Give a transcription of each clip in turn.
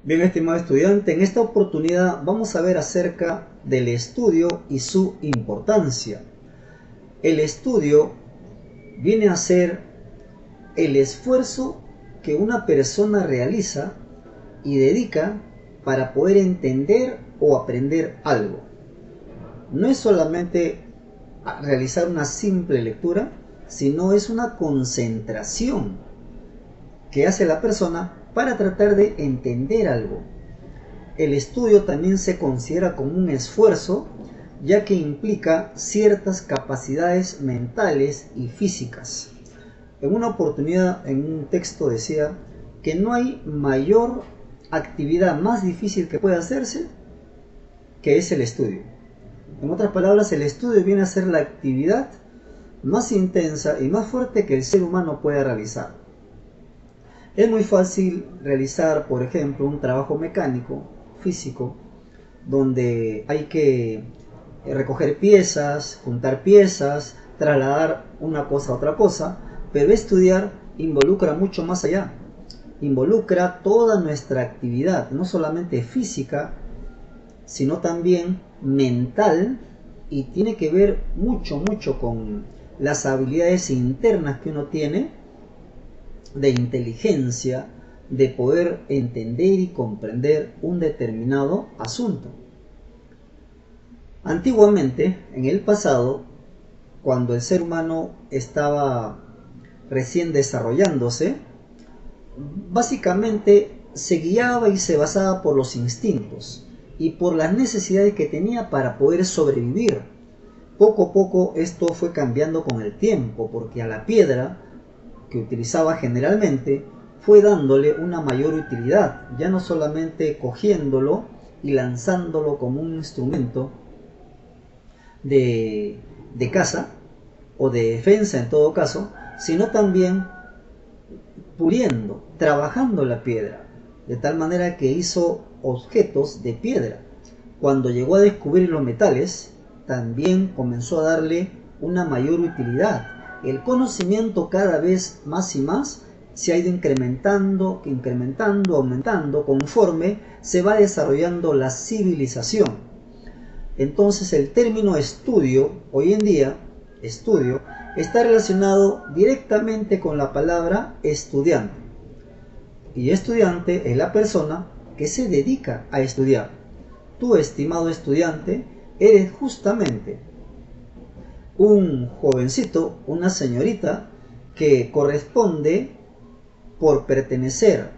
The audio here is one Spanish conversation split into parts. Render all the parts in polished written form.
Bien, estimado estudiante, en esta oportunidad vamos a ver acerca del estudio y su importancia. El estudio viene a ser el esfuerzo que una persona realiza y dedica para poder entender o aprender algo. No es solamente realizar una simple lectura, sino es una concentración que hace la persona para tratar de entender algo. El estudio también se considera como un esfuerzo, ya que implica ciertas capacidades mentales y físicas. En una oportunidad, en un texto decía que no hay mayor actividad más difícil que pueda hacerse que es el estudio. En otras palabras, el estudio viene a ser la actividad más intensa y más fuerte que el ser humano pueda realizar. Es muy fácil realizar, por ejemplo, un trabajo mecánico, físico, donde hay que recoger piezas, juntar piezas, trasladar una cosa a otra cosa, pero estudiar involucra mucho más allá. Involucra toda nuestra actividad, no solamente física, sino también mental, y tiene que ver mucho con las habilidades internas que uno tiene, de inteligencia, de poder entender y comprender un determinado asunto. Antiguamente, en el pasado, cuando el ser humano estaba recién desarrollándose, básicamente se guiaba y se basaba por los instintos y por las necesidades que tenía para poder sobrevivir. Poco a poco esto fue cambiando con el tiempo, porque a la piedra que utilizaba generalmente fue dándole una mayor utilidad, ya no solamente cogiéndolo y lanzándolo como un instrumento de caza o de defensa en todo caso, sino también puliendo, trabajando la piedra, de tal manera que hizo objetos de piedra. Cuando llegó a descubrir los metales, también comenzó a darle una mayor utilidad. El conocimiento cada vez más y más se ha ido incrementando, aumentando, conforme se va desarrollando la civilización. Entonces el término estudio, hoy en día, estudio, está relacionado directamente con la palabra estudiante. Y estudiante es la persona que se dedica a estudiar. Tú, estimado estudiante, eres justamente un jovencito, una señorita que corresponde por pertenecer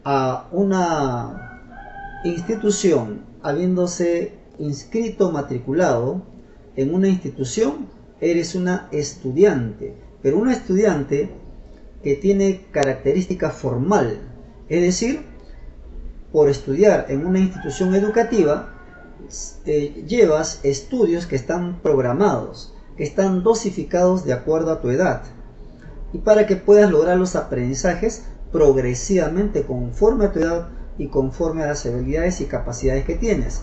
a una institución, habiéndose inscrito, matriculado en una institución, eres una estudiante, pero una estudiante que tiene característica formal, es decir, por estudiar en una institución educativa, llevas estudios que están programados, que están dosificados de acuerdo a tu edad, y para que puedas lograr los aprendizajes progresivamente conforme a tu edad y conforme a las habilidades y capacidades que tienes.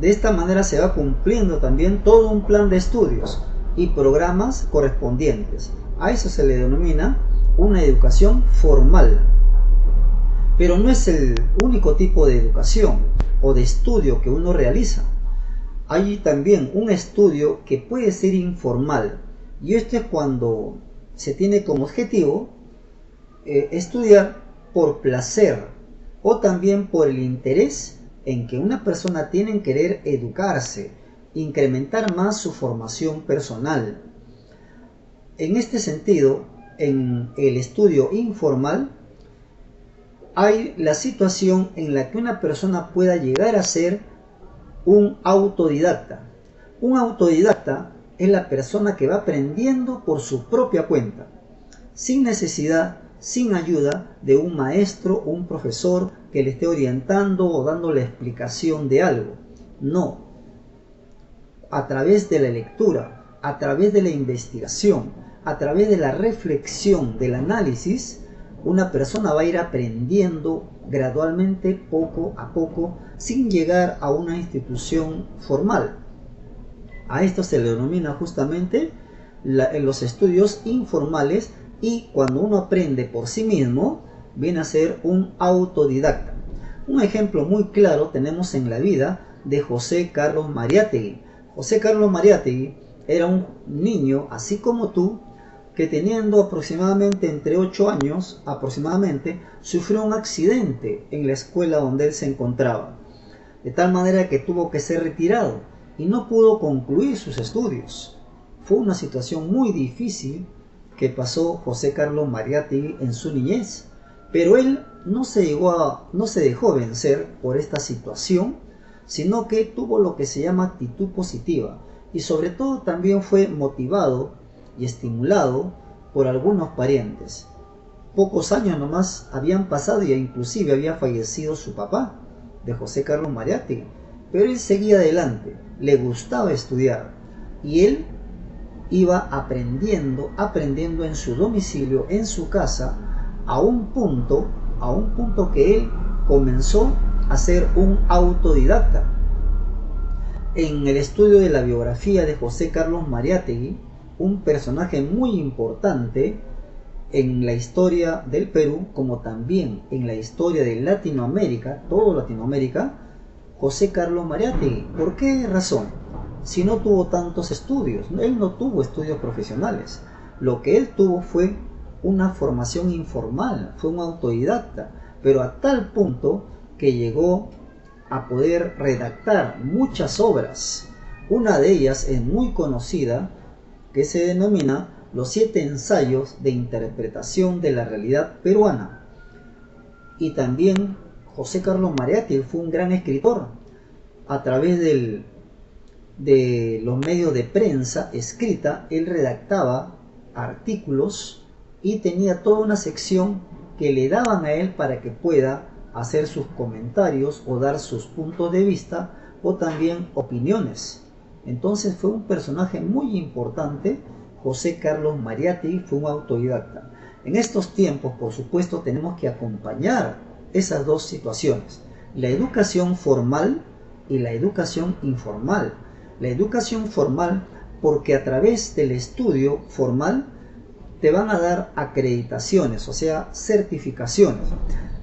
De esta manera se va cumpliendo también todo un plan de estudios y programas correspondientes. A eso se le denomina una educación formal. Pero no es el único tipo de educación o de estudio que uno realiza. Hay también un estudio que puede ser informal, y esto es cuando se tiene como objetivo estudiar por placer o también por el interés en que una persona tiene en querer educarse, incrementar más su formación personal. En este sentido, en el estudio informal, hay la situación en la que una persona pueda llegar a ser un autodidacta. Un autodidacta es la persona que va aprendiendo por su propia cuenta, sin necesidad, sin ayuda de un maestro o un profesor que le esté orientando o dando la explicación de algo. No. A través de la lectura, a través de la investigación, a través de la reflexión, del análisis, una persona va a ir aprendiendo gradualmente, poco a poco, sin llegar a una institución formal. A esto se le denomina justamente los estudios informales, y cuando uno aprende por sí mismo, viene a ser un autodidacta. Un ejemplo muy claro tenemos en la vida de José Carlos Mariátegui. José Carlos Mariátegui era un niño, así como tú, que teniendo aproximadamente entre 8 años, sufrió un accidente en la escuela donde él se encontraba, de tal manera que tuvo que ser retirado y no pudo concluir sus estudios. Fue una situación muy difícil que pasó José Carlos Mariátegui en su niñez, pero él no se dejó vencer por esta situación, sino que tuvo lo que se llama actitud positiva y sobre todo también fue motivado y estimulado por algunos parientes. Pocos años nomás habían pasado y inclusive había fallecido su papá, de José Carlos Mariátegui, pero él seguía adelante, le gustaba estudiar y él iba aprendiendo en su domicilio, en su casa, a un punto que él comenzó a ser un autodidacta. En el estudio de la biografía de José Carlos Mariátegui, un personaje muy importante en la historia del Perú, como también en la historia de Latinoamérica, todo Latinoamérica, José Carlos Mariátegui. ¿Por qué razón? Si no tuvo tantos estudios, él no tuvo estudios profesionales. Lo que él tuvo fue una formación informal, fue un autodidacta, pero a tal punto que llegó a poder redactar muchas obras. Una de ellas es muy conocida, que se denomina Los 7 ensayos de interpretación de la realidad peruana. Y también José Carlos Mariátegui fue un gran escritor. A través de los medios de prensa escrita, él redactaba artículos y tenía toda una sección que le daban a él para que pueda hacer sus comentarios o dar sus puntos de vista o también opiniones. Entonces fue un personaje muy importante. José Carlos Mariátegui fue un autodidacta. En estos tiempos, por supuesto, tenemos que acompañar esas dos situaciones, la educación formal y la educación informal. La educación formal, porque a través del estudio formal te van a dar acreditaciones, o sea, certificaciones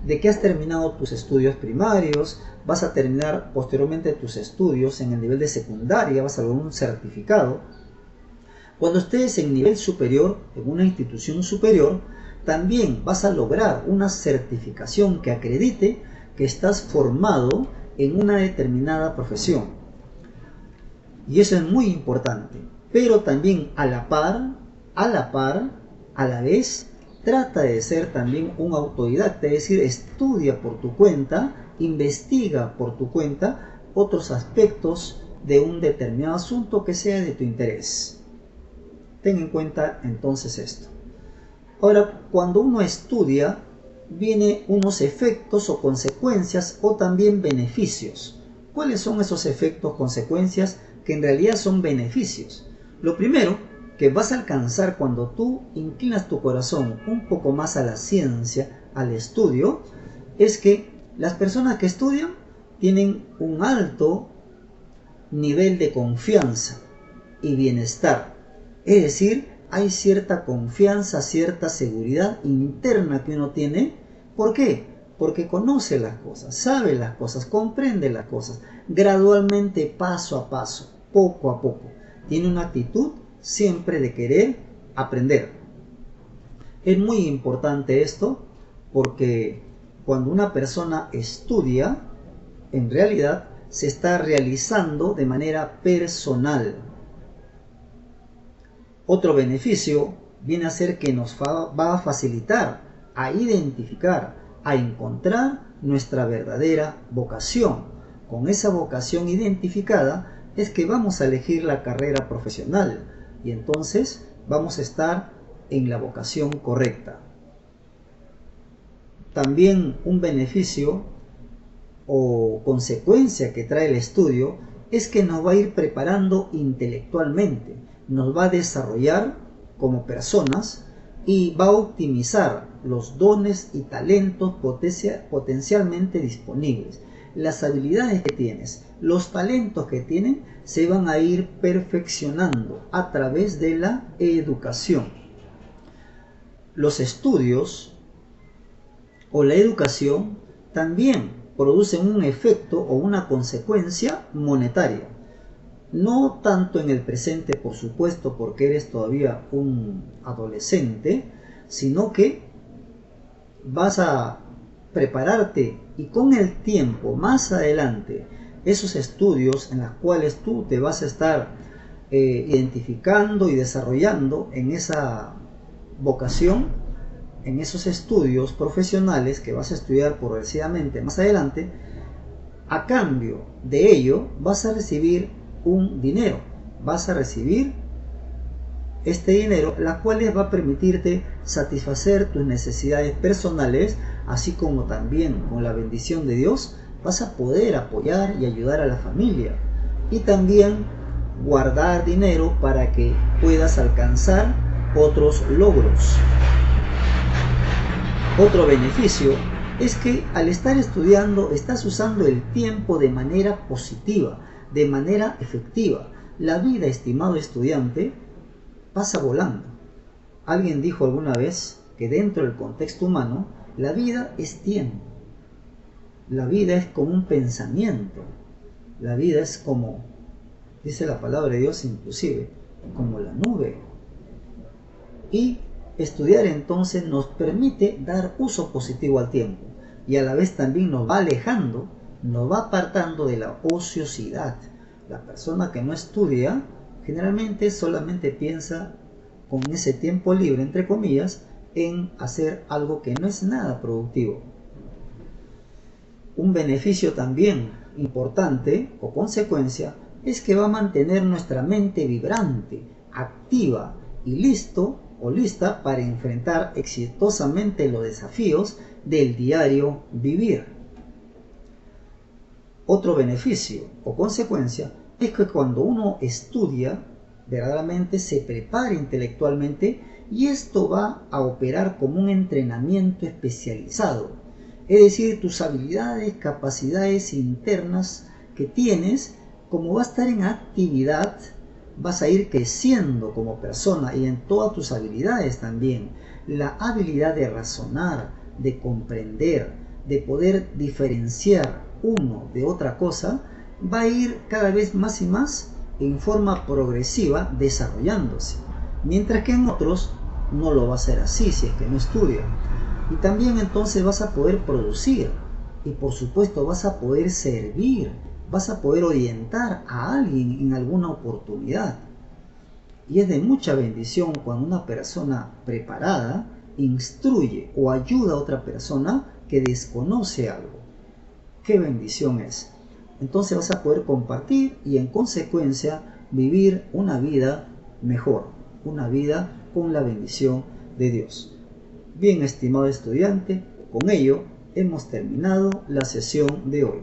de que has terminado tus estudios primarios, vas a terminar posteriormente tus estudios en el nivel de secundaria, vas a lograr un certificado. Cuando estés en nivel superior, en una institución superior, también vas a lograr una certificación que acredite que estás formado en una determinada profesión. Y eso es muy importante. Pero también a la vez, trata de ser también un autodidacta, es decir, estudia por tu cuenta, investiga por tu cuenta otros aspectos de un determinado asunto que sea de tu interés. Ten en cuenta entonces esto. Ahora, cuando uno estudia, vienen unos efectos o consecuencias o también beneficios. ¿Cuáles son esos efectos, consecuencias que en realidad son beneficios? Lo primero que vas a alcanzar cuando tú inclinas tu corazón un poco más a la ciencia, al estudio, es que las personas que estudian tienen un alto nivel de confianza y bienestar. Es decir, hay cierta confianza, cierta seguridad interna que uno tiene. ¿Por qué? Porque conoce las cosas, sabe las cosas, comprende las cosas, gradualmente, paso a paso, poco a poco. Tiene una actitud siempre de querer aprender. Es muy importante esto porque cuando una persona estudia, en realidad se está realizando de manera personal. Otro beneficio viene a ser que nos va a facilitar a identificar, a encontrar nuestra verdadera vocación. Con esa vocación identificada es que vamos a elegir la carrera profesional y entonces vamos a estar en la vocación correcta. También un beneficio o consecuencia que trae el estudio es que nos va a ir preparando intelectualmente, nos va a desarrollar como personas y va a optimizar los dones y talentos potencialmente disponibles. Las habilidades que tienes, los talentos que tienen, se van a ir perfeccionando a través de la educación. Los estudios o la educación también producen un efecto o una consecuencia monetaria. No tanto en el presente, por supuesto, porque eres todavía un adolescente, sino que vas a prepararte y con el tiempo, más adelante, esos estudios en los cuales tú te vas a estar identificando y desarrollando en esa vocación, en esos estudios profesionales que vas a estudiar progresivamente más adelante, a cambio de ello vas a recibir un dinero, vas a recibir este dinero, la cual va a permitirte satisfacer tus necesidades personales, así como también con la bendición de Dios vas a poder apoyar y ayudar a la familia, y también guardar dinero para que puedas alcanzar otros logros. Otro beneficio es que al estar estudiando estás usando el tiempo de manera positiva, de manera efectiva. La vida, estimado estudiante, pasa volando. Alguien dijo alguna vez que dentro del contexto humano, la vida es tiempo. La vida es como un pensamiento. La vida es como, dice la palabra de Dios inclusive, como la nube. Y estudiar entonces nos permite dar uso positivo al tiempo. Y a la vez también nos va alejando, nos va apartando de la ociosidad. La persona que no estudia generalmente solamente piensa con ese tiempo libre, entre comillas, en hacer algo que no es nada productivo. Un beneficio también importante o consecuencia es que va a mantener nuestra mente vibrante, activa y listo o lista para enfrentar exitosamente los desafíos del diario vivir. Otro beneficio o consecuencia es que cuando uno estudia, verdaderamente se prepara intelectualmente y esto va a operar como un entrenamiento especializado. Es decir, tus habilidades, capacidades internas que tienes, como va a estar en actividad, vas a ir creciendo como persona y en todas tus habilidades también. La habilidad de razonar, de comprender, de poder diferenciar uno de otra cosa, va a ir cada vez más y más en forma progresiva desarrollándose. Mientras que en otros no lo va a hacer así si es que no estudia. Y también entonces vas a poder producir y por supuesto vas a poder servir, vas a poder orientar a alguien en alguna oportunidad. Y es de mucha bendición cuando una persona preparada instruye o ayuda a otra persona que desconoce algo. ¡Qué bendición es! Entonces vas a poder compartir y en consecuencia vivir una vida mejor, una vida con la bendición de Dios. Bien, estimado estudiante, con ello hemos terminado la sesión de hoy.